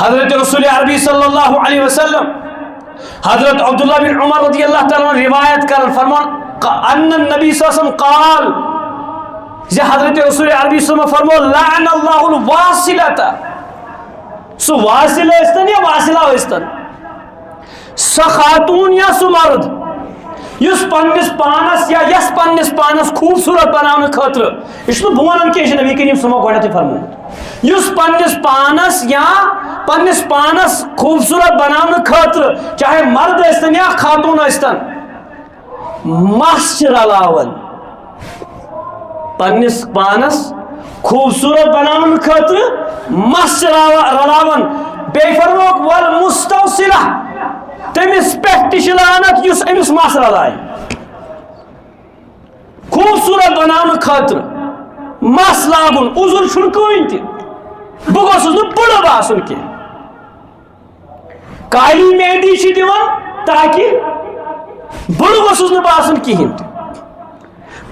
حضرت رسول عربی صلی اللہ علیہ وسلم حضرت عبداللہ بن عمر رضی اللہ تعالیٰ عنہ روایت کر فرمان ان النبی صلی اللہ علیہ وسلم قال حضرت رسول عربی صلی اللہ علیہ وسلم فرمو لعن اللہ الواصلتا سو واصلہ استن یا واصلہ استن سو خاتون یا سو مرد یس پنس پانس یا یس پنس پانس خوبصورت بنانے خاطر یہ بونن کہ نبی کریم صلی اللہ علیہ وسلم فرمود یس پنس پانس یا پنس پانس خوبصورت بنانے خاطر چاہے مرد استن یا خاتون استن مس رلاون پنس پانس خوبصورت بنانے خاطر مس رلاون بے فرموک والمستوصلہ تمس پہ لعنت اس امس مس رلائے خوبصورت بنانے خاطر مس لاگن عذر چھن کہیں تہ بہ گوسس نہ بڑ باسن کی کالی مہندی چھ دیوان تاکہ بڑ گوسس نہ باسن کہین تہ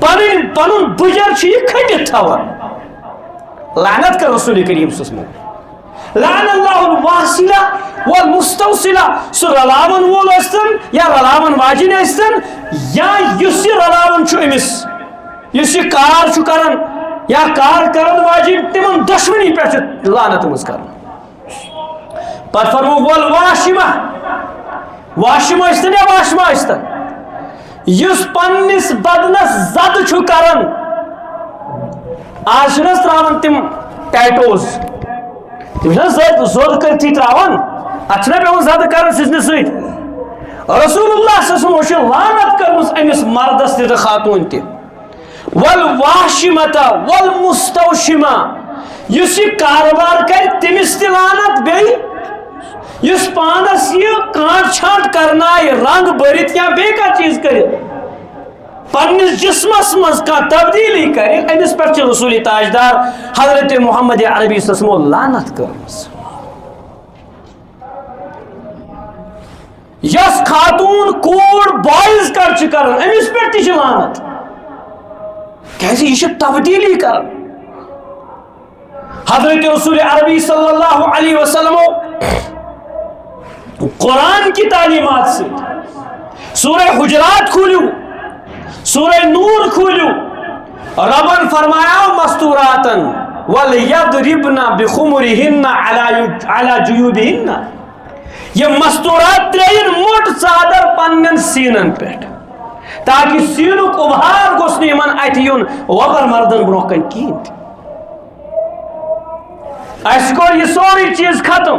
پن بجر چھ یہ کھٹت تھاوان لعنت کر رسول کریم صلی اللہ علیہ وسلم لعن اللہ الواصلہ والمستوصلہ سو رلاون وول استن یا رلاون واجن استن یا یس رلاون چھو امس یس کار چھو کرن یا کار کرن واجن تمن دشمنی پہ لعنت مز کرن پتہ فرمو والواشمہ واشمہ استن یا واشمہ استن یس پنس بدنس زد چھو کرن آج چھنس تراون تم ٹیٹوز تم زود کرتی تراون اتنا پہ زیادہ کر سزن ست رسول اللہ صلی اللہ علیہ وسلم لعنت کرمس امس مردس تہ خاتون تہ والواشمۃ والمستوشمہ یس یہ کاروبار کر تمس تہ لعنت بیٚیہِ یس پانس یہ کانٹ چھانٹ کرنائے رنگ برت یا بے کا چیز کرے پنس جسمس مز کا تبدیلی کرے امس پہ رسول تاجدار حضرت محمد عربی صلی اللہ علیہ وسلم لعنت کرمس یس خاتون کوڑ بوائز کرن امس پہ تہ لعنت کیسے یہ تبدیلی کرن حضرت رسول عربی صلی اللہ علیہ وسلم قرآن کی تعلیمات سے سورہ حجرات کھولیو سورہ نور کھولیو ربن فرمایا مستوراتن وَلْيَضْرِبْنَ بِخُمُرِهِنَّ عَلَى جُيُوبِهِنَّ یہ مستورات ترین موٹ چادر پنن سینن پہ تاکہ سینک ابہار گوس نمن ات یون وبر مردن برو کن کین اس کو یہ سوری چیز ختم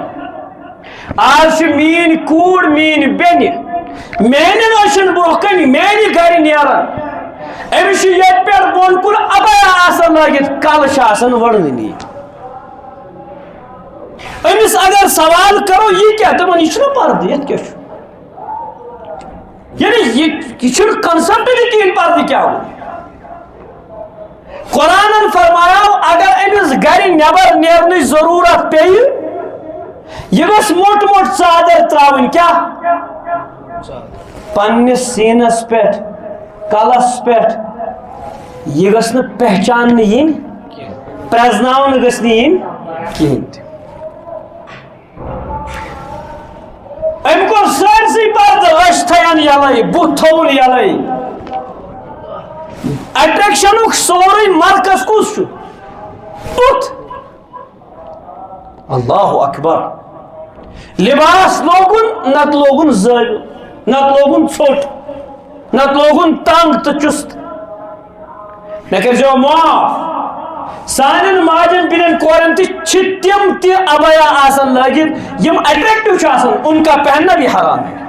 آج مین کوڑ مین بین میری روشن برو کن میری گھر نیران امس یہ پہ بون کن ابیا آسان لگت کل آسان وڑنی امس اگر سوال کرو یہ کیا دپان یہ پردہ یہ کیا یعنی یہ کنسپٹ بھی کہین پردہ کیا ہو قرآن فرمایا اگر امس گھر نبر نیرن ضرورت پی یہ گھس موٹ موٹ چادر تراون کیا پنس سینس پہ کلس پہ یہ گھس نا پہچان ین پرزناون گھس ین کہین ام کو سارسی پردہ اش تھیان یلے بت تھون یلے اٹریکشن سوری مرکز کس بت اللہ اکبر لباس لوگن نت لوگن زل نت لوگن ژھوٹ نت لوگن تنگ تو چست مے کرزیو معاف سانن ماجن بینن کورن تم تہ ابیا آسان لگت یم اٹریکٹو آسان ان کا پہننا بھی حرام ہے.